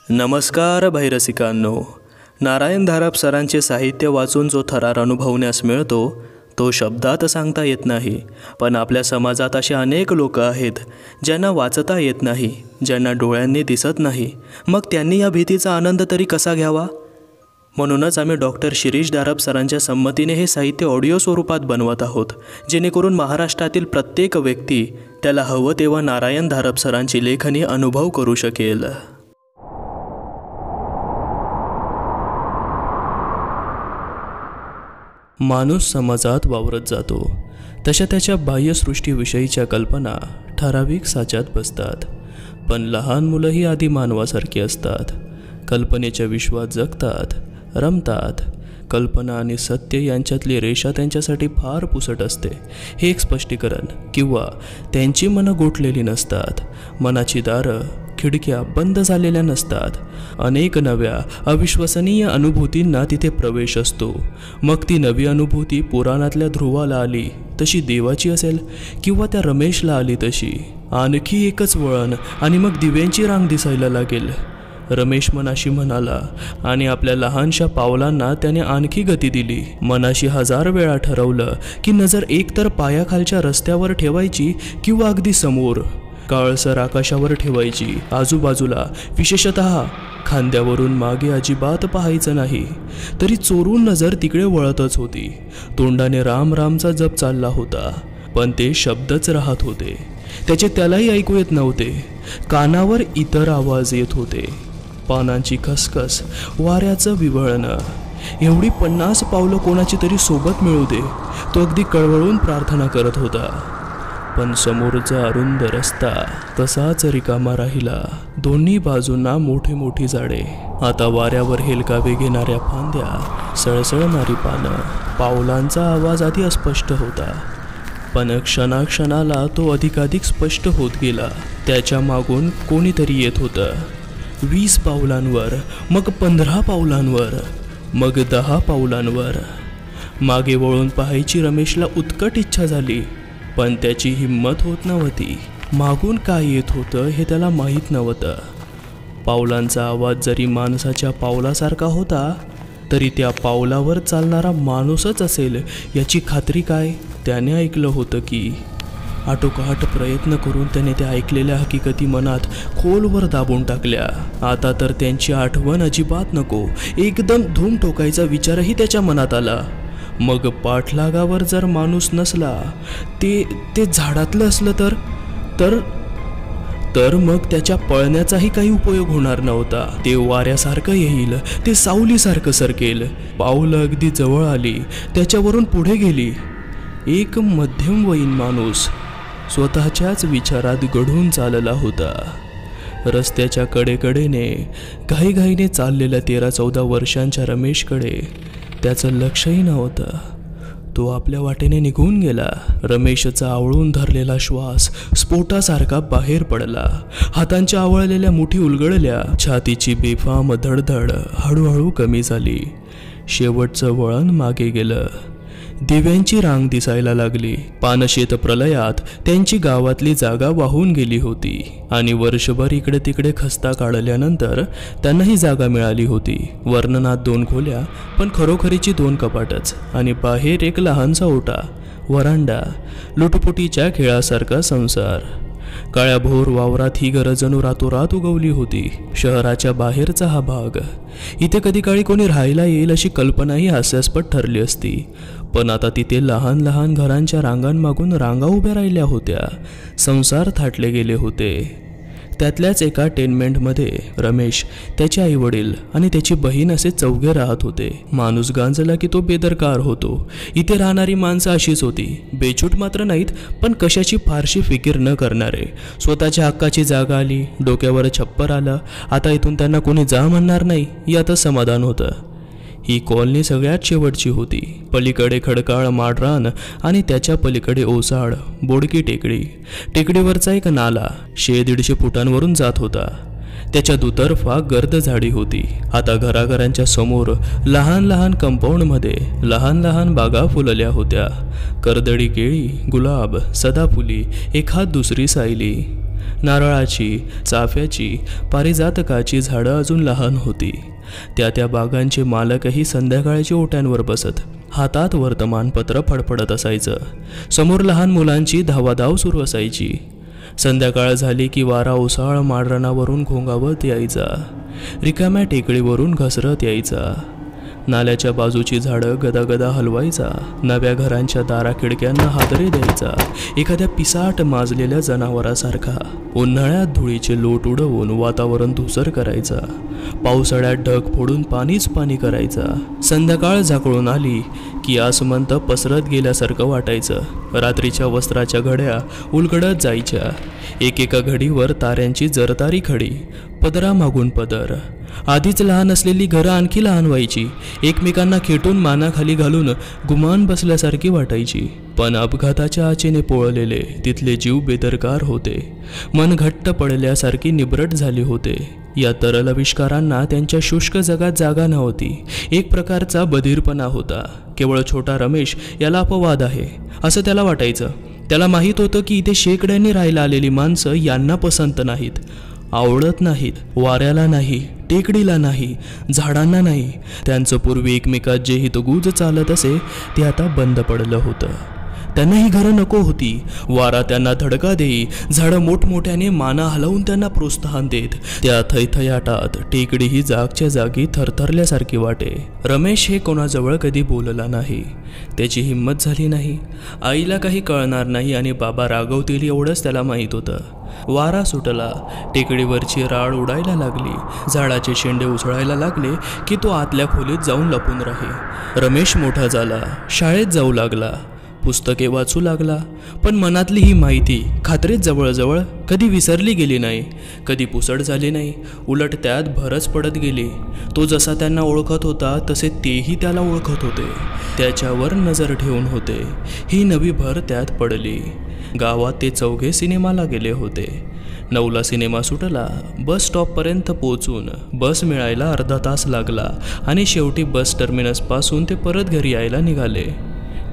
नमस्कार भैरसिकांनो. नारायण धारप सरांचे साहित्य वाचून जो थरार अनुभवण्यास मिळतो तो शब्दात सांगता येत नाही. पण आपल्या समाजात असे अनेक लोक आहेत ज्यांना वाचता येत नाही, ज्यांना डोळ्यांनी दिसत नाही. मग त्यांनी या भीतीचा आनंद तरी कसा घ्यावा? म्हणूनच आम्ही डॉक्टर शिरीष धारप सरांच्या संमतीने हे साहित्य ऑडिओ स्वरूपात बनवत आहोत, जेणेकरून महाराष्ट्रातील प्रत्येक व्यक्ती त्याला हवं तेव्हा नारायण धारप सरांची लेखणी अनुभव करू शकेल. माणूस समाजात वावरत जातो तशा त्याच्या बाह्यसृष्टीविषयीच्या कल्पना ठराविक साच्यात बसतात. पण लहान मुलंही आधी मानवासारखी असतात. कल्पनेच्या विश्वात जगतात, रमतात. कल्पना आणि सत्य यांच्यातली रेषा त्यांच्यासाठी फार पुसट असते. हे एक स्पष्टीकरण किंवा त्यांची मनं गोठलेली नसतात. मनाची दारं खिडक्या बंद झालेल्या नसतात. अनेक नव्या अविश्वसनीय अनुभूतींना तिथे प्रवेश असतो. मग ती नवी अनुभूती पुराणातल्या ध्रुवाला आली तशी देवाची असेल, किंवा त्या रमेशला आली तशी आणखी एकच वळण, आणि मग दिव्यांची रांग दिसायला लागेल. रमेश मनाशी म्हणाला आणि आपल्या लहानशा पावलांना त्याने आणखी गती दिली. मनाशी 1000 वेळा ठरवलं की नजर एकतर पायाखालच्या रस्त्यावर ठेवायची किंवा अगदी समोर काळसर आकाशावर ठेवायची. आजूबाजूला, विशेषतः खांद्यावरून मागे अजिबात पाहायचं नाही. तरी चोरून नजर तिकडे वळतच होती. तोंडाने राम रामचा जप चालला होता, पण ते शब्दच राहत होते. त्यालाही ऐकू येत नव्हते. कानावर इतर आवाज येत होते. पानांची खसखस, वाऱ्याचं विवळणं. एवढी 50 पावलं कोणाची तरी सोबत मिळू दे, तो अगदी कळवळून प्रार्थना करत होता. पण समोरचा अरुंद रस्ता तसाच रिकामा राहिला. दोन्ही बाजूंना मोठी मोठी झाडे, आता वाऱ्यावर हेलकावे घेणाऱ्या फांद्या, सळसळणारी पानं. पावलांचा आवाज आधी अस्पष्ट होता, पण क्षणाक्षणाला तो अधिकाधिक स्पष्ट होत गेला. त्याच्या मागून कोणीतरी येत होतं. 20 पावलांवर, मग 15 पावलांवर, मग 10 पावलांवर. मागे वळून पाहायची रमेशला उत्कट इच्छा झाली, पण त्याची हिंमत होत नव्हती. मागून काय येत होतं हे त्याला माहीत नव्हतं. पावलांचा आवाज जरी माणसाच्या पावलासारखा होता, तरी त्या पावलावर चालणारा माणूसच असेल याची खात्री काय? त्याने ऐकलं होतं की. आटोकाट प्रयत्न करून त्याने त्या ऐकलेल्या हकीकती मनात खोलवर दाबून टाकल्या. आता तर त्यांची आठवण अजिबात नको. एकदम धूम ठोकायचा विचारही त्याच्या मनात आला. मग पाठलागावर जर माणूस नसला, ते झाडातलं असलं तर मग त्याच्या पळण्याचाही काही उपयोग होणार नव्हता. ते वाऱ्यासारखं येईल, ते सावलीसारखं सरकेल. पावलं अगदी जवळ आली, त्याच्यावरून पुढे गेली. एक मध्यमवयीन माणूस स्वतःच्याच विचारात गढून चालला होता. रस्त्याच्या कडेकडेने घाईघाईने चाललेल्या 13-14 वर्षांच्या रमेशकडे त्याचं लक्षही नव्हतं. तो आपल्या वाटेने निघून गेला. रमेशचा आवळून धरलेला श्वास स्फोटासारखा बाहेर पडला. हातांच्या आवळलेल्या मुठी उलगडल्या. छातीची बेफाम धडधड हळूहळू कमी झाली. शेवटचं वळण मागे गेलं. दिव्यांची रांग दिसायला लागली. पानशेत प्रलयात त्यांची गावातली जागा वाहून गेली होती, आणि वर्षभर इकडे तिकडे खस्ता काढल्यानंतर त्यांना ही जागा मिळाली होती. वर्णनात 2 खोल्या, पण खरोखरीची 2 कपाटच, आणि बाहेर एक लहानसा ओटा, वरांडा. लुटपुटीच्या खेळासारखा संसार. काळ्या भोर वावरात ही घरं जणू रातोरात उगवली होती. शहराच्या बाहेरचा हा भाग. इथे कधी काळी कोणी राहायला येईल अशी कल्पनाही हास्यास्पद ठरली असती. पण आता तिथे लहान लहान घरांच्या रांगांमागून रांगा उभ्या राहिल्या होत्या. संसार थाटले गेले होते. त्यातल्याच एका टेनमेंटमध्ये रमेश, त्याचे आईवडील आणि त्याची बहीण असे 4घे राहत होते. माणूस गांजला की तो बेदरकार होतो. इथे राहणारी माणसं अशीच होती. बेछूट मात्र नाहीत, पण कशाची फारशी फिकीर न करणारे. स्वतःच्या हक्काची जागा आली, डोक्यावर छप्पर आलं, आता इथून त्यांना कोणी जा म्हणणार नाही यातच समाधान होतं. ही कॉलनी सगळ्यात शेवटची होती. पलीकडे खडकाळ माडरान आणि त्याच्या पलीकडे ओसाड बोडकी टेकडी. टेकडीवरचा एक नाला 100-150 फुटांवरून जात होता. त्याच्या दुतर्फा गर्द झाडी होती. आता घराघरांच्या समोर लहान लहान कंपाऊंडमध्ये लहान लहान बागा फुलल्या होत्या. कर्दळी केळी, गुलाब, सदाफुली, एखाद दुसरी सायली. नारळाची, चाफ्याची, पारिजातकाची झाडं अजून लहान होती. त्या बागांचे मालकही संध्याकाळच्या ओट्यांवर बसत. हातात वर्तमानपत्र फडफडत असायचं. समोर लहान मुलांची धावाधाव सुरू असायची. संध्याकाळ झाली की वारा ओसाळ माळरानावरून घोंगावत यायचा, रिकाम्या टेकडीवरून घसरत यायचा. नाल्याच्या बाजूची झाडं गदागदा हलवायचा, नव्या घरांच्या दारा खिडक्यांना हादरे द्यायचा, एखाद्या पिसाट माजलेल्या जनावरासारखा. उन्हाळ्यात धुळीचे लोट उडवून वातावरण धुसर करायचा, पावसाळ्यात ढग फोडून पाणीच पाणी करायचा. संध्याकाळ झाकळून आली की आसमंत पसरत गेल्यासारखं वाटायचं. रात्रीच्या वस्त्राच्या घड्या उलगडत जायच्या, एकेका घडीवर ताऱ्यांची जरतारी खडी, पदरामागून पदर. आधीच लहान असलेली घरं आणखी लहान व्हायची, एकमेकांना खेटून मानाखाली घालून गुमान बसल्यासारखी वाटायची. पण अपघाताच्या आचेने पोळलेले तिथले जीव बेदरकार होते, मन घट्ट पडल्यासारखी निबरट झाले होते. या तरल आविष्कारांना त्यांच्या शुष्क जगात जागा नव्हती. एक प्रकारचा बधीरपणा होता. केवळ छोटा रमेश याला अपवाद आहे असं त्याला वाटायचं. त्याला माहीत होतं की इथे शेकड्यांनी राहायला आलेली माणसं यांना पसंत नाहीत, आवडत नाहीत. वाऱ्याला नाही, टेकडीला नाही, झाडांना नाही. त्यांचं पूर्वी एकमेकात जे हितगुज चालत असे ते आता बंद पडलं होतं. त्यांना ही घरं नको होती. वारा त्यांना धडका देई, झाडं मोठमोठ्याने माना हलवून त्यांना प्रोत्साहन देत. त्या थैथयाटात टेकडी ही जागच्या जागी थरथरल्यासारखी वाटे. रमेश हे कोणाजवळ कधी बोलला नाही. त्याची हिंमत झाली नाही. आईला काही कळणार नाही आणि बाबा रागवतील एवढंच त्याला माहीत होतं. वारा सुटला, टेकडीवरची राळ उडायला लागली, झाडाचे शेंडे उसळायला लागले की तो आतल्या खोलीत जाऊन लपून राही. रमेश मोठा झाला, शाळेत जाऊ लागला, पुस्तके वाचू लागला. पण मनातली ही माहिती खात्रीत जवळजवळ कधी विसरली गेली नाही, कधी पुसट झाली नाही. उलट त्यात भरच पडत गेली. तो जसा त्यांना ओळखत होता तसे तेही त्याला ओळखत होते, त्याच्यावर नजर ठेवून होते. ही नवी भर त्यात पडली. गावात ते चौघे सिनेमाला गेले होते. 9ला सिनेमा सुटला. बस स्टॉपपर्यंत पोहोचून बस मिळायला अर्धा तास लागला आणि शेवटी बस टर्मिनसपासून ते परत घरी यायला निघाले.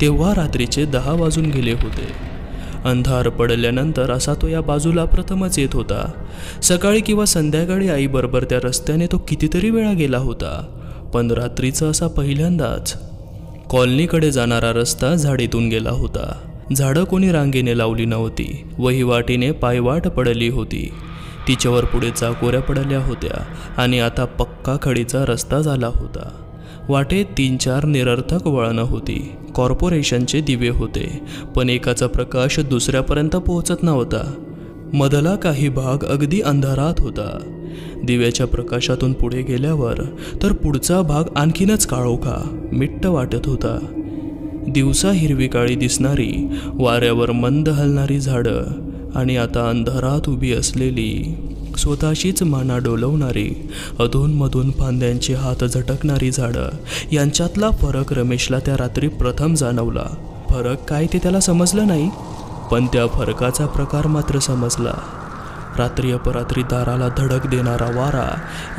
तेव्हा रात्रीचे 10 वाजून गेले होते. अंधार पडल्यानंतर असा तो या बाजूला प्रथमच येत होता. सकाळी किंवा संध्याकाळी आईबरोबर त्या रस्त्याने तो कितीतरी वेळा गेला होता, पण रात्रीचा असा पहिल्यांदाच. कॉलनीकडे जाणारा रस्ता झाडीतून गेला होता. झाडं कोणी रांगेने लावली नव्हती. वहिवाटीने पायवाट पडली होती. तिच्यावर पुढे चाकोऱ्या पडल्या होत्या आणि आता पक्का खडीचा रस्ता झाला होता. वाटेत 3-4 निरर्थक वळणं होती. कॉर्पोरेशनचे दिवे होते, पण एकाचा प्रकाश दुसऱ्यापर्यंत पोहोचत नव्हता. मधला काही भाग अगदी अंधारात होता. दिव्याच्या प्रकाशातून पुढे गेल्यावर तर पुढचा भाग आणखीनच काळोखा, मिट्ट वाटत होता. दिवसा हिरवी काळी दिसणारी, वाऱ्यावर मंद हलणारी झाडं आणि आता अंधारात उभी असलेली, स्वतःशीच माना डोलवणारी, अधूनमधून फांद्यांचे हात झटकणारी झाडं, यांच्यातला फरक रमेशला त्या रात्री प्रथम जाणवला. फरक काय ते त्याला समजलं नाही, पण त्या फरकाचा प्रकार मात्र समजला. रात्री अपरात्री दाराला धडक देणारा वारा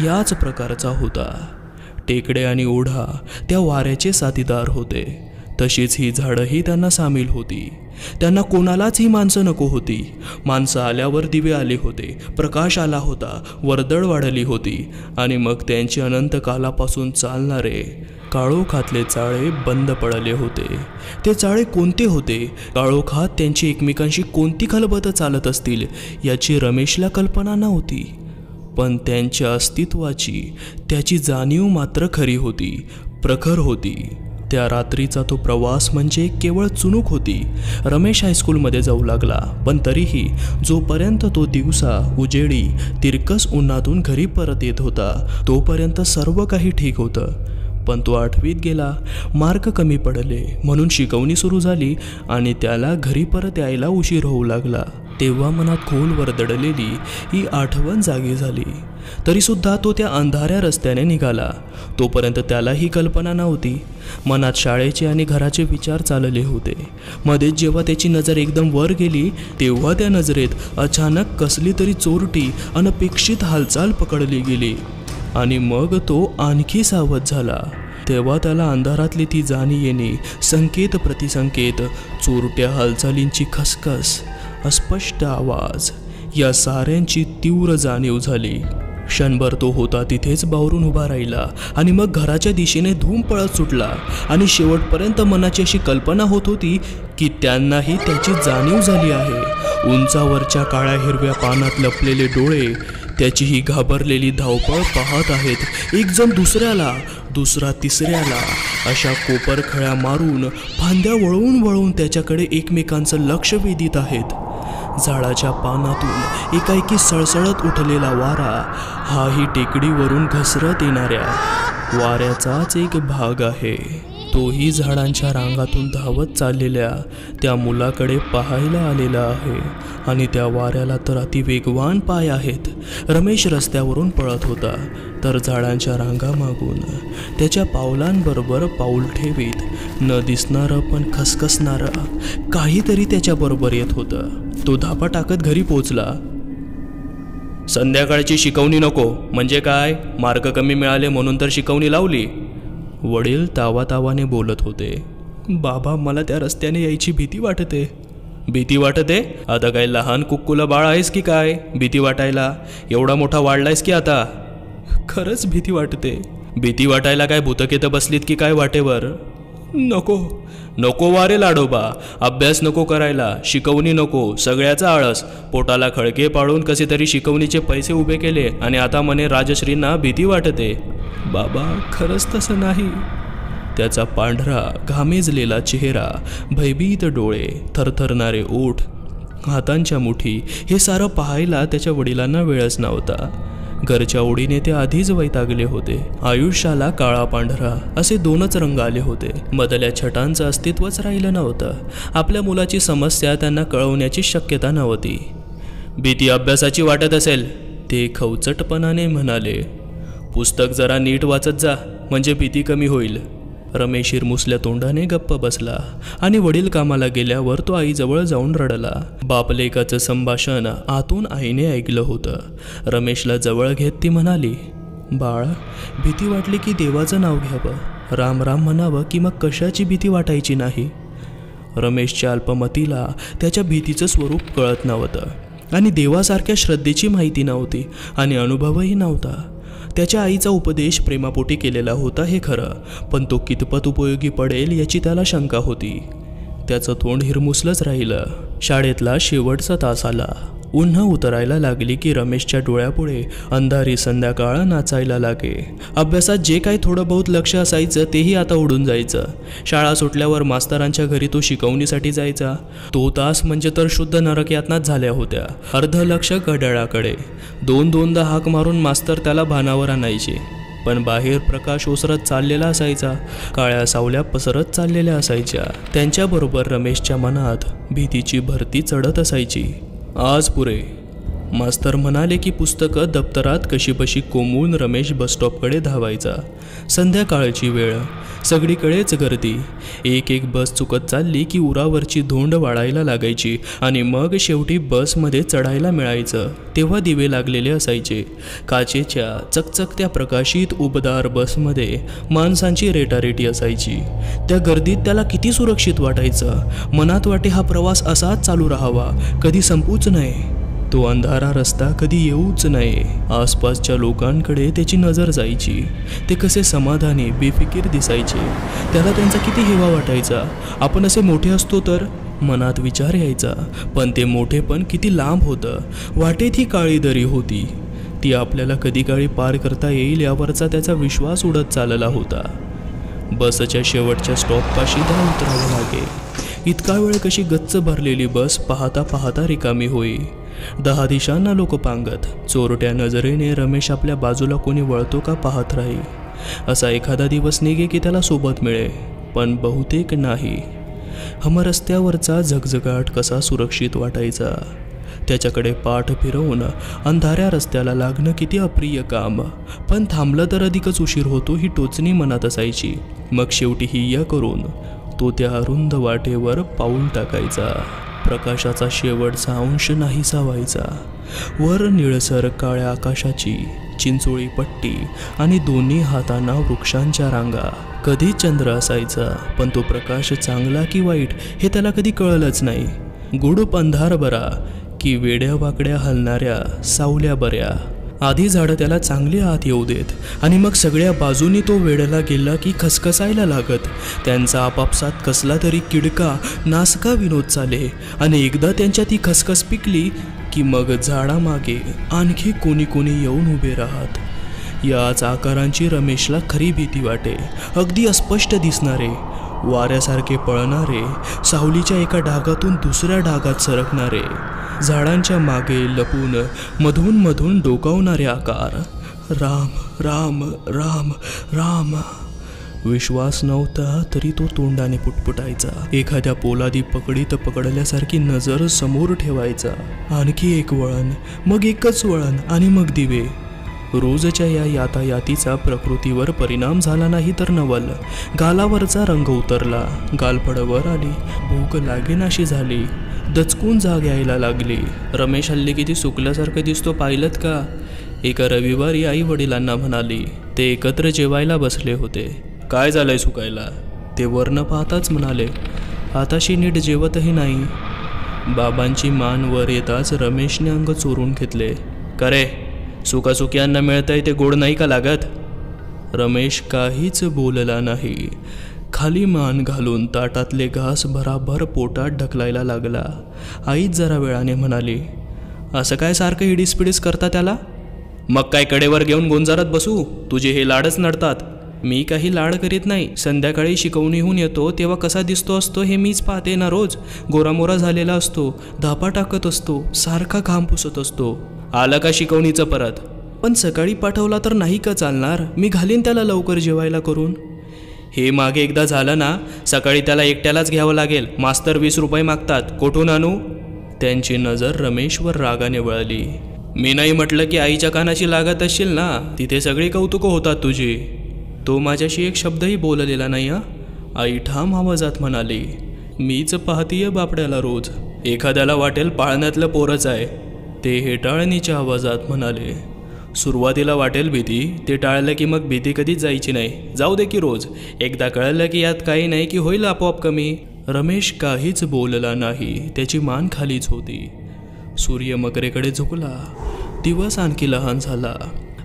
याच प्रकारचा होता. टेकडे आणि ओढा त्या वाऱ्याचे साथीदार होते. तशीच ही झाडंही त्यांना सामील होती. त्यांना कोणालाच ही माणसं नको होती. माणसं आल्यावर दिवे आले होते, प्रकाश आला होता, वर्दळ वाढली होती आणि मग त्यांचे अनंत कालापासून चालणारे काळोखातले चाळे बंद पडले होते. ते चाळे कोणते होते? काळोखात त्यांची एकमेकांशी कोणती खलबत चालत असतील याची रमेशला कल्पना नव्हती, पण त्यांच्या अस्तित्वाची त्याची जाणीव मात्र खरी होती, प्रखर होती. त्या रात्रीचा तो प्रवास म्हणजे केवळ चुणूक होती. रमेश हायस्कूलमध्ये जाऊ लागला, पण तरीही जोपर्यंत तो दिवसा उजेडी तिरकस उन्हातून घरी परत येत होता तोपर्यंत सर्व काही ठीक होतं. पण तो 8वीत गेला, मार्क कमी पडले म्हणून शिकवणी सुरू झाली आणि त्याला घरी परत यायला उशीर होऊ लागला. तेव्हा मनात खोलवर दडलेली ही आठवण जागी झाली. तरीसुद्धा तो त्या अंधाऱ्या रस्त्याने निघाला. तोपर्यंत त्याला ही कल्पना नव्हती. मनात शाळेचे आणि घराचे विचार चालले होते. मध्येच जेव्हा त्याची नजर एकदम वर गेली तेव्हा त्या नजरेत अचानक कसली तरी चोरटी अनपेक्षित हालचाल पकडली गेली आणि मग तो आणखी सावध झाला. तेव्हा त्याला अंधारातली ती जाणी येणे, संकेत प्रतिसंकेत, चोरट्या हालचालींची खसखस, अस्पष्ट आवाज या साऱ्यांची तीव्र जाणीव झाली. क्षणभर तो होता तिथेच बावरून उभा राहिला आणि मग घराच्या दिशेने धूम पळत सुटला. आणि शेवटपर्यंत मनाची अशी कल्पना होत होती की त्यांनाही त्याची जाणीव झाली आहे. उंचावरच्या काळ्या हिरव्या पानात लपलेले डोळे त्याची ही घाबरलेली धावपळ पाहत आहेत. एक जण दुसऱ्याला, दुसरा तिसऱ्याला अशा कोपरखळ्या मारून फांद्या वळवून वळवून त्याच्याकडे एकमेकांचं लक्ष वेधीत आहेत. झाडाच्या पानातून एकाएकी सळसळत उठलेला वारा हाही टेकडीवरून घसरत येणाऱ्या वाऱ्याचाच एक भाग आहे. तोही झाडांच्या रांगातून धावत चाललेल्या त्या मुलाकडे पाहायला आलेला आहे. आणि त्या वाऱ्याला तर अतिवेगवान पाय आहेत. रमेश रस्त्यावरून पळत होता तर झाडांच्या रांगामागून त्याच्या पावलांबरोबर पाऊल ठेवीत न दिसणारं पण खसखसणारं काहीतरी त्याच्याबरोबर येत होतं. तो धापा टाकत घरी पोचला. संध्याकाळची शिकवणी नको म्हणजे काय? मार्क कमी मिळाले म्हणून तर शिकवणी लावली? वडील तावातावाने बोलत होते. बाबा, मला त्या रस्त्याने यायची भीती वाटते. भीती वाटते? आता काय लहान कुक्कुला बाळ आहेस की काय भीती वाटायला? एवढा मोठा वाढलायस की आता? खरंच भीती वाटते. भीती वाटायला काय भूतकेतं बसलीत की काय वाटेवर? नको नको वारे लाडोबा, अभ्यास नको करायला, शिकवणी नको, सगळ्याचा आळस. पोटाला खळके पाडून कसे तरी शिकवणीचे पैसे उभे केले आणि आता म्हणे राजश्रींना भीती वाटते. बाबा, खरंच तसं नाही. त्याचा पांढरा घामेजलेला चेहरा, भयभीत डोळे, थरथरणारे ओठ, हातांच्या मुठी हे सारं पाहायला त्याच्या वडिलांना वेळच नव्हता. घरच्या ओढीने ते आधीच वैतागले होते. आयुष्याला काळा पांढरा असे दोनच रंग आले होते. मधल्या छटांचं अस्तित्वच राहिलं नव्हतं. आपल्या मुलाची समस्या त्यांना कळवण्याची शक्यता नव्हती. भीती अभ्यासाची वाटत असेल, ते खवचटपणाने म्हणाले. पुस्तक जरा नीट वाचत जा म्हणजे भीती कमी होईल. रमेश हिरमुसल्या तोंडाने गप्प बसला आणि वडील कामाला गेल्यावर तो आईजवळ जाऊन रडला. बापलेकाचं संभाषण आतून आईने ऐकलं होतं. रमेशला जवळ घेत ती म्हणाली, बाळ, भीती वाटली की देवाचं नाव घ्यावं, राम राम म्हणावं की मग कशाची भीती वाटायची नाही. रमेशच्या अल्पमतीला त्याच्या भीतीचं स्वरूप कळत नव्हतं आणि देवासारख्या श्रद्धेची माहिती नव्हती आणि अनुभवही नव्हता. त्याच्या आईचा उपदेश प्रेमापोटी केलेला होता हे खरं, पण तो कितपत उपयोगी पडेल याची त्याला शंका होती. त्याचं तोंड हिरमुसलंच राहिलं. शाळेतला शेवटचा तास आला. उन्ह उतरायला लागली की रमेशच्या डोळ्यापुढे अंधारी संध्याकाळ नाचायला लागे. अभ्यासात जे काही थोडं बहुत लक्ष असायचं तेही आता उडून जायचं. शाळा सुटल्यावर मास्तरांच्या घरी तो शिकवणीसाठी जायचा. तो तास म्हणजे तर शुद्ध नरकयातनाच झाल्या होत्या. अर्ध लक्ष घड्याळाकडे. दोनदा हाक मारून मास्तर त्याला भानावर आणायचे, पण बाहेर प्रकाश ओसरत चाललेला असायचा. काळ्या सावल्या पसरत चाललेल्या असायच्या. त्यांच्याबरोबर रमेशच्या मनात भीतीची भरती चढत असायची. आज पुरे, मास्तर म्हणाले की पुस्तकं दप्तरात कशीबशी कोंबून रमेश बसस्टॉपकडे धावायचा. संध्याकाळची वेळ, सगळीकडेच गर्दी. एक बस चुकत चालली की उरावरची धोंड वाढायला लागायची आणि मग शेवटी बसमध्ये चढायला मिळायचं. तेव्हा दिवे लागलेले असायचे. काचेच्या चकचकत्या प्रकाशित उबदार बसमध्ये माणसांची रेटारेटी असायची. त्या गर्दीत त्याला किती सुरक्षित वाटायचं. मनात वाटे हा प्रवास असाच चालू राहावा, कधी संपूच नये. तो अंधारा रस्ता कधी येऊच नये. आसपासच्या लोकांकडे त्याची नजर जायची. ते कसे समाधानी, बेफिकीर दिसायचे. त्याला त्यांचा किती हेवा वाटायचा. आपण असे मोठे असतो तर, मनात विचार यायचा. पण ते मोठेपण किती लांब होतं. वाटेत ही काळी दरी होती. ती आपल्याला कधी काळी पार करता येईल यावरचा त्याचा विश्वास उडत चालला होता. बसच्या शेवटच्या स्टॉपपाशी धाव उतरावं लागे. इतका वेळ कशी गच्च भरलेली बस पाहता पाहता रिकामी होई. 10 दिशांना लोक पांगत. चोरट्या नजरेने रमेश आपल्या बाजूला कोणी वळतो का पाहत राही. असा एखादा दिवस निघे की त्याला सोबत मिळे, पण बहुतेक नाही. हमरस्त्यावरचा झगझगाट कसा सुरक्षित वाटायचा. त्याच्याकडे पाठ फिरवून अंधाऱ्या रस्त्याला लागणं किती अप्रिय काम. पण थांबलं तर अधिकच उशीर होतो ही टोचणी मनात असायची. मग शेवटी हिय्या करून तो त्या अरुंद वाटेवर पाऊल टाकायचा. प्रकाशाचा शेवटचा अंश नाहीसा व्हायचा. वर निळसर काळ्या आकाशाची चिंचोळी पट्टी आणि दोन्ही हातांना वृक्षांच्या रांगा. कधी चंद्र असायचा, पण तो प्रकाश चांगला की वाईट हे त्याला कधी कळलंच नाही. गुडूप अंधार बरा की वेड्या वाकड्या हलणाऱ्या सावल्या बऱ्या. आधी झाडं त्याला चांगली आत येऊ देत आणि मग सगळ्या बाजूनी तो वेड्याला गेला की खसखसायला लागत. त्यांचा आपापसात कसला तरी किडका नासका विनोद चाले आणि एकदा त्यांच्या ती खसखस पिकली की मग झाडामागे आणखी कोणी कोणी येऊन उभे राहत. याच आकारांची रमेशला खरी भीती वाटे. अगदी अस्पष्ट दिसणारे, वाऱ्यासारखे पळणारे, सावलीच्या एका ढागातून दुसऱ्या ढागात सरकणारे, झाडांच्या मागे लपून मधून मधून डोकावणारे आकार. राम राम राम राम. विश्वास नव्हता तरी तो तोंडाने पुटपुटायचा. एखाद्या पोलादी पकडीत पकडल्यासारखी नजर समोर ठेवायचा. आणखी एक वळण, मग एकच वळण आणि मग दिवे. रोजच्या या यातायातीचा प्रकृतीवर परिणाम झाला नाही तर नवल. गालावरचा रंग उतरला, गालफडवर आली, भूक लागेनाशी झाली, दचकून जाग यायला लागली. रमेश हल्ली किती सुकल्यासारखं दिसतो पाहिलंत का? एका रविवारी आई वडिलांना म्हणाली. ते एकत्र जेवायला बसले होते. काय झालंय सुकायला? ते वर्ण पाहताच म्हणाले. आताशी नीट जेवतही नाही. बाबांची मान वर येताच रमेशने अंग चोरून घेतले. करे सुकासुक्यांना मिळतंय ते गोड नाही का लागत? रमेश काहीच बोलला नाही. खाली मान घालून ताटातले घास भराभर पोटात ढकलायला लागला. आईच जरा वेळाने म्हणाली. असं काय सारखं हिडीसपिडीस करता त्याला? मग काय कडेवर घेऊन गोंजारत बसू? तुझे हे लाडच नडतात. मी काही लाड करीत नाही. संध्याकाळी शिकवणीहून येतो तेव्हा कसा दिसतो असतो हे मीच पाहते ना रोज. गोरामोरा झालेला असतो, धापा टाकत असतो, सारखा घाम पुसत असतो. आलं का शिकवणीचं परत? पण सकाळी पाठवला तर नाही का चालणार? मी घालीन त्याला लवकर जेवायला करून. हे मागे एकदा झालं ना, सकाळी त्याला एकट्यालाच घ्यावं लागेल. मास्तर 20 रुपये मागतात, कोठून आणू? त्यांची नजर रमेशवर रागाने वळली. मी नाही म्हटलं की आईच्या कानाशी लागत असशील ना, तिथे सगळी कौतुकं होतात तुझी. तो माझ्याशी एक शब्दही बोललेला नाही. आई ठाम आवाजात म्हणाली. मीच पाहतीये बापड्याला रोज. एखाद्याला वाटेल पाळण्यातलं पोरच आहे. ते हेटाळणीच्या आवाजात म्हणाले. सुरुवातीला वाटेल भीती, ते टाळलं की मग भीती कधीच जायची नाही. जाऊ दे की रोज. एकदा कळलं की यात काही नाही की होईल आपोआप कमी. रमेश काहीच बोलला नाही. त्याची मान खालीच होती. सूर्य मकरेकडे झुकला. दिवस आणखी लहान झाला.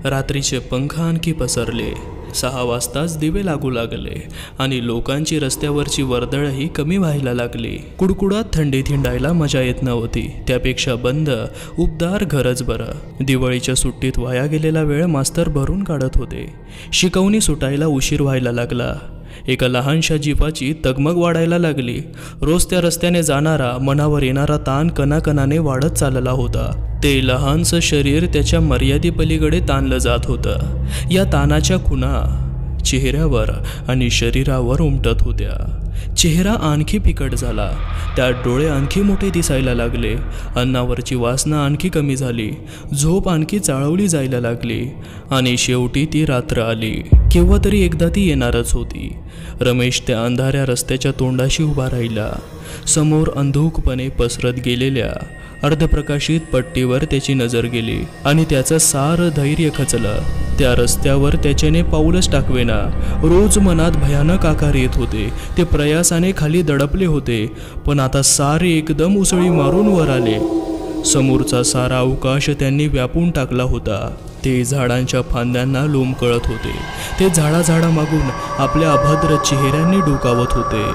रात्रीचे पंख आणखी पसरले. 6 वाजताच दिवे लागू लागले आणि लोकांची रस्त्यावरची वर्दळही कमी व्हायला लागली. कुडकुडात थंडी थिंडायला मजा येत नव्हती. त्यापेक्षा बंद उबदार घरच बरं. दिवाळीच्या सुट्टीत वाया गेलेला वेळ मास्तर भरून काढत होते. शिकवणी सुटायला उशीर व्हायला लागला. एका लहानशा जीवाची तगमग वाढायला लागली. रोज त्या रस्त्याने जाणारा, मनावर येणारा ताण कणाकणाने वाढत चालला होता. ते लहानसं शरीर त्याच्या मर्यादेपलीकडे ताणलं जात होतं. या ताणाच्या खुणा चेहऱ्यावर आणि शरीरावर उमटत होत्या. चेहरा आणखी फिकट झाला. त्यात डोळे आणखी मोठे दिसायला लागले. अन्नावरची वासना आणखी कमी झाली. झोप आणखी चाळवली जायला लागली. आणि शेवटी ती रात्र आली. केव्हा तरी एकदा ती येणारच होती. रमेश त्या अंधाऱ्या रस्त्याच्या तोंडाशी उभा राहिला. समोर अंधुकपणे पसरत गेलेल्या अर्धप्रकाशित पट्टीवर त्याची नजर गेली आणि त्याचं सारं धैर्य खचलं. त्या रस्त्यावर त्याच्याने पाऊलच टाकवेना. रोज मनात भयानक आकार येत होते. ते प्रयासाने खाली दडपले होते, पण आता सारे एकदम उसळी मारून वर आले. समोरचा सारा अवकाश त्यांनी व्यापून टाकला होता. ते झाडांच्या फांद्यांना लोंबकळत होते. ते झाडामागून आपल्या अभद्र चेहऱ्यांनी डोकावत होते.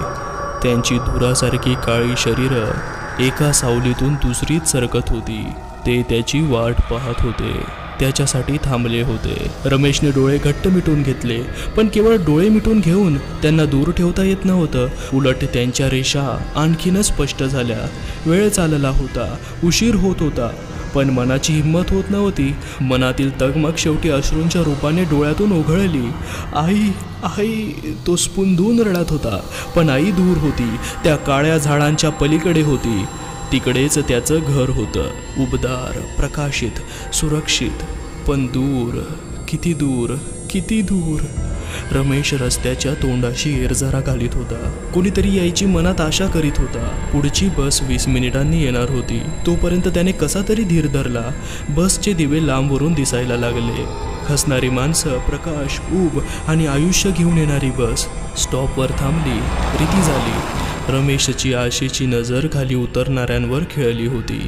त्यांची धुरासारखी काळी शरीरं एका सावलीतून दुसरीत सरकत होती. ते त्याची वाट पाहत होते, त्याच्यासाठी थांबले होते. रमेशने डोळे घट्ट मिटून घेतले, पण केवळ डोळे मिटून घेऊन त्यांना दूर ठेवता येत नव्हतं. उलट त्यांच्या रेषा आणखीनच स्पष्ट झाल्या. वेळ चालला होता, उशीर होत होता, पण मनाची हिंमत होत नव्हती. मनातील तगमग शेवटी अश्रूंच्या रूपाने डोळ्यातून ओघळली. आई आई, तो स्पुंदून रडत होता. पण आई दूर होती, त्या काळ्या झाडांच्या पलीकडे होती. तिकडेच त्याचं घर होतं, उबदार, प्रकाशित, सुरक्षित. पण दूर, किती दूर, किती दूर. रमेश रस्त्याच्या तोंडाशी एरझारा घालीत होता. कोणीतरी यायची मनात आशा करीत होता. पुढची बस 20 मिनिटांनी येणार होती. तोपर्यंत त्याने कसा तरी धीर धरला. बसचे दिवे लांबवरून दिसायला लागले. हसणारी माणसं, प्रकाश, ऊब आणि आयुष्य घेऊन येणारी बस स्टॉपवर थांबली. रीती झाली. रमेशची आशेची नजर खाली उतरणाऱ्यांवर खेळली होती,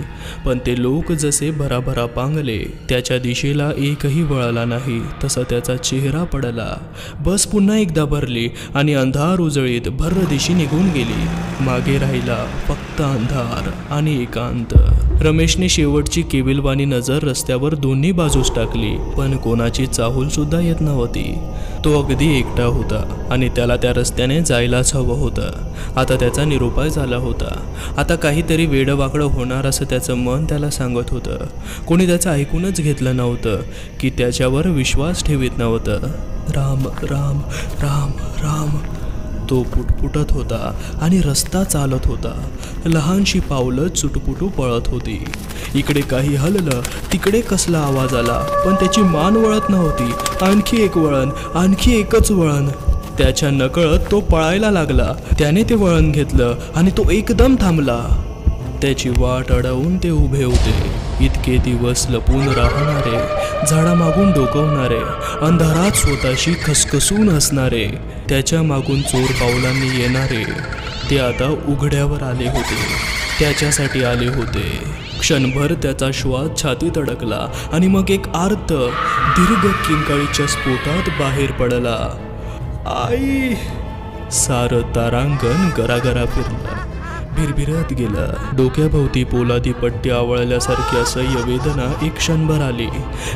पण ते लोक जसे भराभरा पांगले त्याच्या दिशेला एकही वळाला नाही. तसा त्याचा चेहरा पडला. बस पुन्हा एकदा भरली आणि अंधार उजळीत भर्र दिशी निघून गेली. मागे राहिला फक्त अंधार आणि एकांत. रमेशने शेवटची केविलवाणी नजर रस्त्यावर दोन्ही बाजूस टाकली, पण कोणाची चाहूल सुद्धा येत नव्हती. तो अगदी एकटा होता आणि त्याला त्या रस्त्याने जायलाच हवं होतं. आता त्याचा निरुपाय झाला होता. आता काहीतरी वेडवाकडं होणार असं त्याचं मन त्याला सांगत होतं. कोणी त्याचं ऐकूनच घेतलं नव्हतं की त्याच्यावर विश्वास ठेवीत नव्हतं. राम राम राम राम तो पुटपुटत होता आणि रस्ता चालत होता. लहानशी पावलं चुटपुटू पळत होती. इकडे काही हललं, तिकडे कसला आवाज आला, पण त्याची मान वळत नव्हती. आणखी एक वळण, आणखी एकच वळण. त्याच्या नकळत तो पळायला लागला. त्याने ते वळण घेतलं आणि तो एकदम थांबला. त्याची वाट अडवून ते उभे होते. इतके दिवस लपून राहणारे, झाडामागून डोकवणारे, अंधारात स्वतःशी खसखसून हसणारे, त्याच्या मागून चोर पावलांनी येणारे, ते आता उघड्यावर आले होते. त्याच्यासाठी आले होते. क्षणभर त्याचा श्वास छातीत अडकला आणि मग एक आर्त दीर्घ किंकाळीच्या स्फोटात बाहेर पडला. आई! सारं तारांगण गरागरा फिरलं, भिरभिरत गेलं. डोक्याभोवती पोलादी पट्टी आवळल्यासारखी असह्य वेदना एक क्षणभर आली.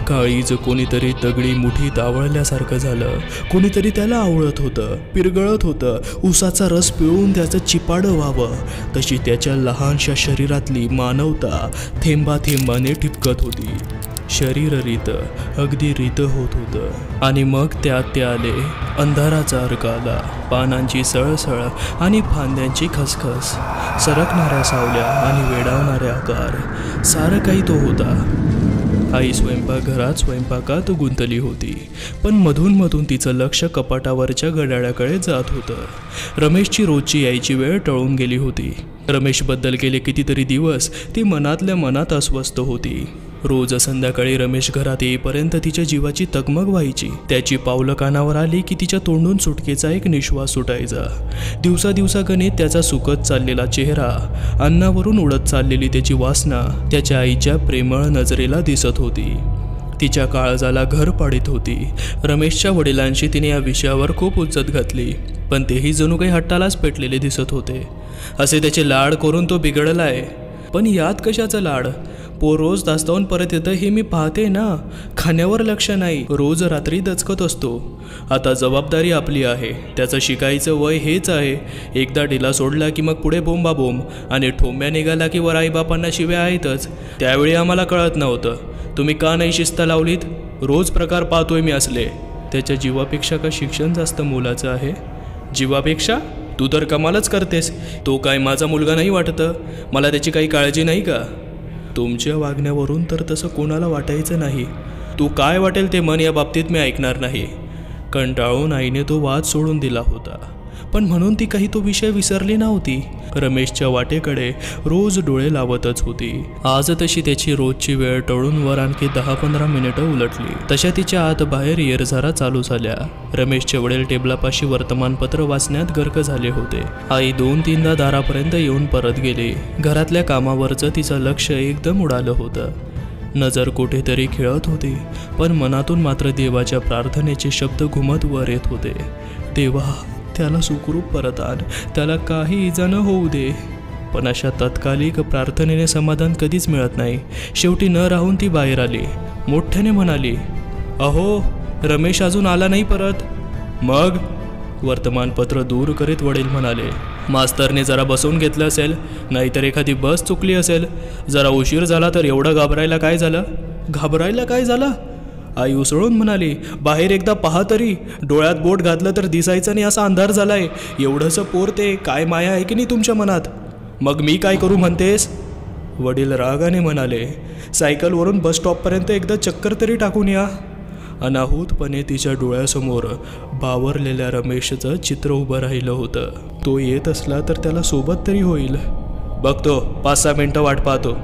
काळीज कोणीतरी दगडी मुठीत आवळल्यासारखं झालं. कोणीतरी त्याला आवळत होतं, पिरगळत होतं. उसाचा रस पिळून त्याचं चिपाडं व्हावं तशी त्याच्या लहानशा शरीरातली मानवता थेंबा थेंबाने ठिपकत होती. शरीर रीत, अगदी रीत होत होतं. आणि मग त्यात ते आले. अंधाराचा अर्क आला, पानांची सळसळ आणि फांद्यांची खसखस, सरकणाऱ्या सावल्या आणि वेडावणारे आकार, सारं काही तो होता. आई स्वयंपाकघरात स्वयंपाकात गुंतली होती, पण मधून मधून तिचं लक्ष कपाटावरच्या घड्याळाकडे जात होतं. रमेशची रोजची यायची वेळ टळून गेली होती. रमेशबद्दल गेले कितीतरी दिवस ती मनातल्या मनात अस्वस्थ होती. रोज संध्याकाळी रमेश घरात येईपर्यंत तिच्या जीवाची तगमग व्हायची. त्याची पावलं कानावर आली की तिच्या तोंडून सुटकेचा एक निश्वास सुटायचा. दिवसा गणित त्याचा सुकत चाललेला चेहरा, अन्नावरून उडत चाललेली त्याची वासना त्याच्या आईच्या प्रेमळ नजरेला दिसत होती. तिच्या काळजाला घर पाडीत होती. रमेशच्या वडिलांशी तिने या विषयावर खूप उज्जत घातली, पण तेही जणू काही हट्टालाच पेटलेले दिसत होते. असे त्याचे लाड करून तो बिघडलाय. पण यात कशाचं लाड? पोर रोज दास्तावून परत येतं हे मी पाहते ना. खाण्यावर लक्ष नाही, रोज रात्री दचकत असतो. आता जबाबदारी आपली आहे. त्याचं शिकायचं वय हेच आहे. एकदा ढिला सोडला की मग पुढे बोंबा बोंब, आणि ठोंब्या निघाला की वर आईबापांना शिव्या आहेतच. त्यावेळी आम्हाला कळत नव्हतं. तुम्ही का नाही शिस्त लावलीत? रोज प्रकार पाहतोय मी असले. त्याच्या जीवापेक्षा का शिक्षण जास्त मोलाचं आहे? जीवापेक्षा? तू तर कमालच करतेस. तो काय माझा मुलगा नाही वाटतं? मला त्याची काही काळजी नाही का? तुमच्या वागण्यावरून तर तसं कोणाला वाटायचं नाही. तू काय वाटेल ते मन या बाबतीत मी ऐकणार नाही. कंटाळून आईने तो वाद सोडून दिला होता, पण म्हणून ती काही तो विषय विसरली नव्हती. रमेशच्या वाटेकडे रोज डोळे लावतच होती. आज तशी त्याची रोजची वेळ टळून वर आणखी 10-15 मिनिटं उलटली. तशा तिच्या आत बाहेर येरझारा चालू झाल्या. रमेशचे वडील टेबलापाशी वर्तमानपत्र वाचण्यात गर्क झाले होते. आई 2-3दा दारापर्यंत येऊन परत गेली. घरातल्या कामावरचं तिचं लक्ष एकदम उडालं होतं. नजर कुठेतरी खेळत होती, पण मनातून मात्र देवाच्या प्रार्थनेचे शब्द घुमत वर येत होते. देवा, त्याला सुखरूप परत आण, त्याला काही इजा न होऊ दे. पण अशा तत्कालिक प्रार्थनेने समाधान कधीच मिळत नाही. शेवटी न राहून ती बाहेर आली. मोठ्याने म्हणाली, अहो, रमेश अजून आला नाही परत. मग? वर्तमानपत्र दूर करीत वडील म्हणाले, मास्तरने जरा बसवून घेतलं असेल, नाहीतर एखादी बस चुकली असेल. जरा उशीर झाला तर एवढं घाबरायला काय झालं? घाबरायला काय झालं? आई उसळून म्हणाली, बाहेर एकदा पहा तरी. डोळ्यात बोट घातलं तर दिसायचं नाही असा अंधार झालाय. एवढंसं पोर ते, काय माया आहे की नाही तुमच्या मनात? मग मी काय करू म्हणतेस? वडील रागाने म्हणाले, सायकलवरून बस स्टॉपपर्यंत एकदा चक्कर तरी टाकून या. अनाहूतपणे तिच्या डोळ्यासमोर बावरलेल्या रमेशचं चित्र उभं राहिलं होतं. तो येत असला तर त्याला सोबत तरी होईल. बघतो, 5-6 मिनिटं वाट पाहतो,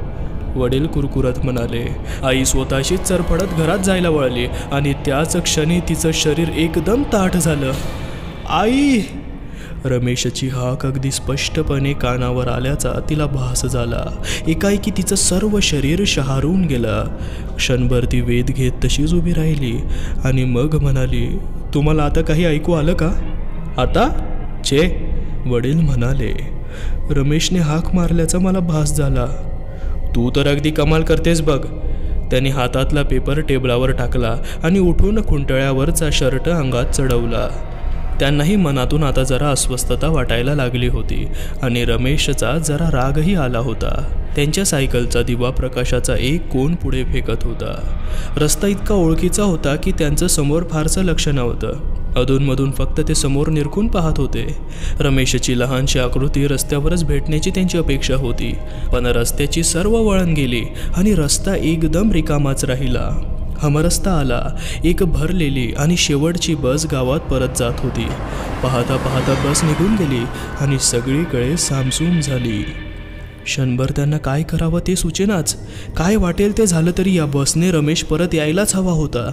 वडील कुरकुरत म्हणाले. आई स्वतःशीच चरफडत घरात जायला वळली आणि त्याच क्षणी तिचं शरीर एकदम ताठ झालं. आई! रमेशची हाक अगदी स्पष्टपणे कानावर आल्याचा तिला भास झाला. एकाएकी तिचं सर्व शरीर शहारून गेलं. क्षणभर ती वेध घेत तशीच उभी राहिली आणि मग म्हणाली, तुम्हाला आता काही ऐकू आलं का? आता? छे, वडील म्हणाले. रमेशने हाक मारल्याचा मला भास झाला. तू तर अगदी कमाल करतेस बघ. त्याने हातातला पेपर टेबलावर टाकला आणि उठून खुंटळ्यावरचा शर्ट अंगात चढवला. त्यांनाही मनातून आता जरा अस्वस्थता वाटायला लागली होती आणि रमेशचा जरा रागही आला होता. त्यांच्या सायकलचा दिवा प्रकाशाचा एक कोन पुढे फेकत होता. रस्ता इतका ओळखीचा होता की त्यांचं समोर फारसं लक्ष नव्हतं. अधूनमधून फक्त ते समोर निरखून पाहत होते. रमेशची लहानशी आकृती रस्त्यावरच भेटण्याची त्यांची अपेक्षा होती, पण रस्त्याची सर्व वळण गेली आणि रस्ता एकदम रिकामाच राहिला. हमरस्ता आला. एक भरलेली आणि शेवटची बस गावात परत जात होती. पाहता पाहता बस निघून गेली आणि सगळीकडे सामसूम झाली. क्षणभर त्यांना काय करावं ते सुचेनाच. काय वाटेल ते झालं तरी या बसने रमेश परत यायलाच हवा होता.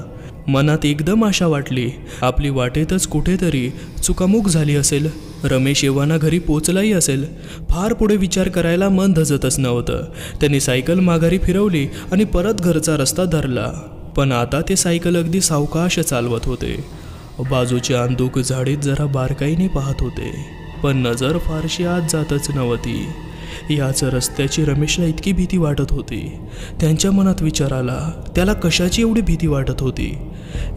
मनात एकदम आशा वाटली. आपली वाटेतच कुठेतरी चुकामुक झाली असेल. रमेश येवाना घरी पोचलाही असेल. फार पुढे विचार करायला मन धजतच नव्हतं. त्यांनी सायकल माघारी फिरवली आणि परत घरचा रस्ता धरला. पण आता ते सायकल अगदी सावकाश चालवत होते. बाजूची अंदूक झाडीत जरा बारकाईने पाहत होते, पण नजर फारशी आत जातच नव्हती. याच रस्त्याची रमेशला इतकी भीती वाटत होती. त्यांच्या मनात विचार आला, त्याला कशाची एवढी भीती वाटत होती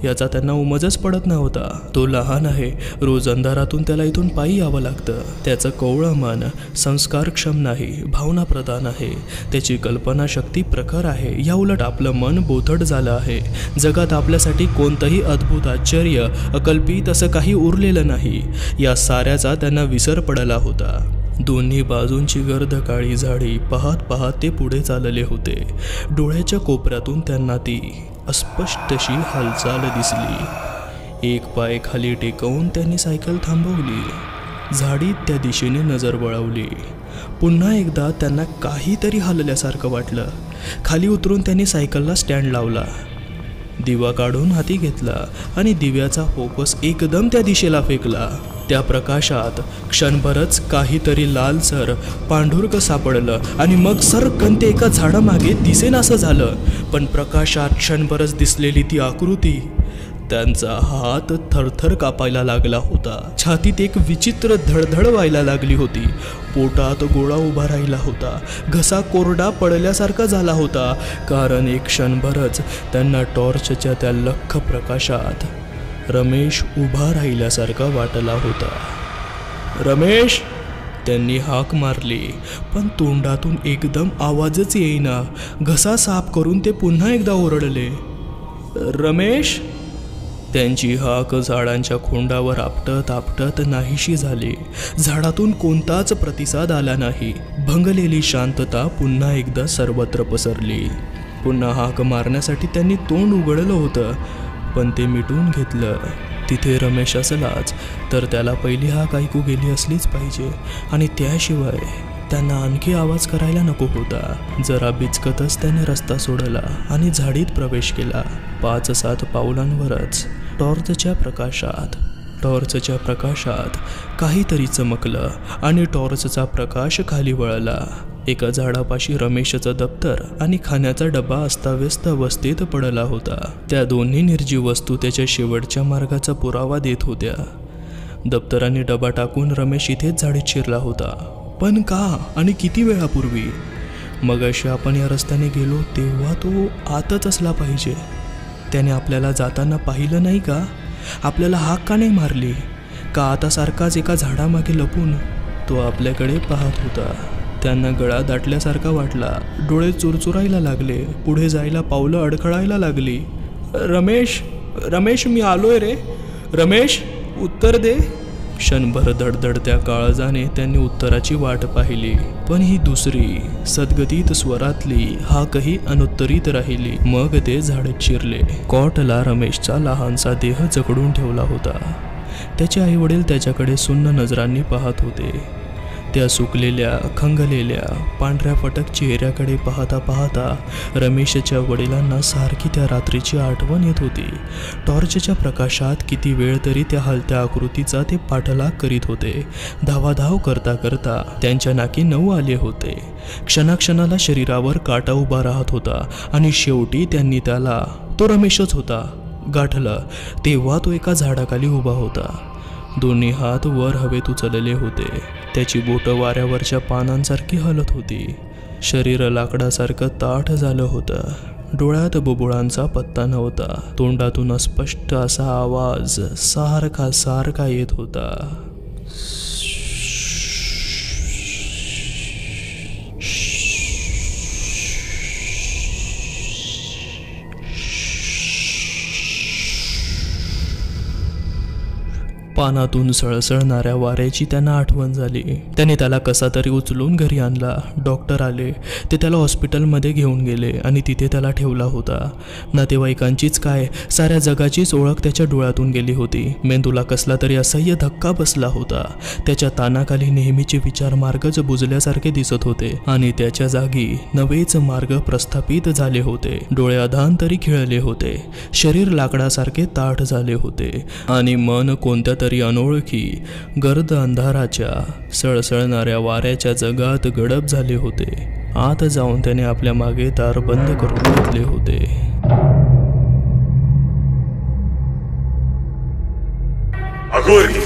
याचा त्यांना उमजच पडत नव्हता. तो लहान आहे, रोज अंधारातून त्याला इथून पायी यावं लागतं. त्याचं कोवळं मन संस्कारक्षम नाही, भावनाप्रधान आहे. त्याची कल्पनाशक्ती प्रखर आहे. या उलट आपलं मन बोथट झालं आहे. जगात आपल्यासाठी कोणतंही अद्भुत आश्चर्य, अकल्पित असं काही उरलेलं नाही. या साऱ्याचा त्यांना विसर पडला होता. दोन्ही बाजूंची गर्द काळी झाडी पाहत पाहत ते पुढे चालले होते. डोळ्याच्या कोपऱ्यातून त्यांना ती अस्पष्टशी हालचाल दिसली. एक पाय खाली टेकवून त्यांनी सायकल थांबवली. झाडीत त्या दिशेने नजर वळवली. पुन्हा एकदा त्यांना काहीतरी हलल्यासारखं वाटलं. खाली उतरून त्यांनी सायकलला स्टँड लावला. दिवा काढून हाती घेतला आणि दिव्याचा फोकस एकदम त्या दिशेला फेकला. त्या प्रकाशात क्षणभरच काहीतरी लालसर पांढुरक सापडलं आणि मग सरकन ते एका झाडामागे दिसेनासं झालं. पण प्रकाशात क्षणभरच दिसलेली ती आकृती, त्यांचा हात थरथर कापायला लागला होता. छातीत एक विचित्र धडधड व्हायला लागली होती. पोटात गोळा उभा राहिला होता. घसा कोरडा पडल्यासारखा झाला होता, कारण एक क्षणभरच त्यांना टॉर्चच्या त्या लख्ख प्रकाशात रमेश उभा राहिल्यासारखा वाटला होता. रमेश, त्यांनी हाक मारली, पण तोंडातून एकदम आवाजच येईना. घसा साफ करून ते पुन्हा एकदा ओरडले, रमेश. त्यांची हाक झाडांच्या खोंडावर आपटत आपटत नाहीशी झाली. झाडातून कोणताच प्रतिसाद आला नाही. भंगलेली शांतता पुन्हा एकदा सर्वत्र पसरली. पुन्हा हाक मारण्यासाठी त्यांनी तोंड उघडलं होतं, पण ते मिटून घेतलं. तिथे रमेश असलाच तर त्याला पहिली हाक ऐकू गेली असलीच पाहिजे आणि त्याशिवाय त्यांना आणखी आवाज करायला नको होता. जरा बिचकतच त्याने रस्ता सोडला आणि झाडीत प्रवेश केला. 5-7 पावलांवरच टॉर्चच्या प्रकाशात काहीतरी चमकलं आणि टॉर्चचा प्रकाश खाली वळला. एका झाडापाशी रमेशचं दप्तर आणि खाण्याचा डबा अस्ताव्यस्त अवस्थेत पडला होता. त्या दोन्ही निर्जीव वस्तू त्याच्या शेवटच्या मार्गाचा पुरावा देत होत्या. दप्तर आणि डबा टाकून रमेश इथेच झाडीत शिरला होता. पण का आणि किती वेळापूर्वी? मगाशी आपण या रस्त्याने गेलो तेव्हा तो आतच असला पाहिजे. त्याने आपल्याला जाताना पाहिलं नाही का? आपल्याला हाक का नाही मारली? का आता सारखाच एका झाडामागे लपून तो आपल्याकडे पाहत होता? त्यांना गळा दाटल्यासारखा वाटला. डोळे चुरचुरायला लागले. पुढे जायला पावलं अडखळायला लागली. रमेश, मी आलोय रे. रमेश, उत्तर दे. क्षणभर धडधडत्या काळजाने त्यांनी उत्तराची वाट पाहिली, पण ही दुसरी सद्गतीत स्वरातली हाकही अनुत्तरित राहिली. मग ते झाडत शिरले. कॉटला रमेशचा लहानसा देह जकडून ठेवला होता. त्याचे आईवडील त्याच्याकडे सुन्न नजरांनी पाहत होते. त्या सुकलेल्या खंगलेल्या पांढऱ्या फटक चेहऱ्याकडे पाहता पाहता रमेशच्या वडिलांना सारखी त्या रात्रीची आठवण येत होती. टॉर्चच्या प्रकाशात किती वेळ तरी त्या हलत्या आकृतीचा ते पाठलाग करीत होते. धावाधाव करता करता त्यांच्या नाकी 9 आले होते. क्षणाक्षणाला शरीरावर काटा उभा राहत होता आणि शेवटी त्यांनी त्याला, तो रमेशच होता, गाठलं. तेव्हा तो एका झाडाखाली उभा होता. दोन्ही हात वर हवेत उचलले होते. त्याची बोटं वाऱ्यावरच्या पानांसारखी हलत होती. शरीर लाकडासारखं ताठ झालं होतं. डोळ्यात बुबुळांचा पत्ता नव्हता. तोंडातून अस्पष्ट असा आवाज सारखा सारखा येत होता. पानातून सळसळणाऱ्या वाऱ्याची त्यांना आठवण झाली. त्याने त्याला कसा तरी उचलून घरी आणला. डॉक्टर आले. ते त्याला हॉस्पिटलमध्ये घेऊन गेले आणि तिथे त्याला ठेवला होता. नातेवाईकांचीच काय, साऱ्या जगाचीच ओळख त्याच्या डोळ्यातून गेली होती. मेंदूला कसला तरी असह्य धक्का बसला होता. त्याच्या तानाखाली नेहमीचे विचार मार्गच बुजल्यासारखे दिसत होते आणि त्याच्या जागी नवेच मार्ग प्रस्थापित झाले होते. डोळे अधांतरी खिळले होते. शरीर लाकडासारखे ताठ झाले होते आणि मन कोणत्या तरी अनोळखी गर्द अंधाराच्या सळसळणाऱ्या वाऱ्याच्या जगात गडप झाले होते. आत जाऊन त्याने आपल्या मागे दार बंद करून घेतले होते. अघोरी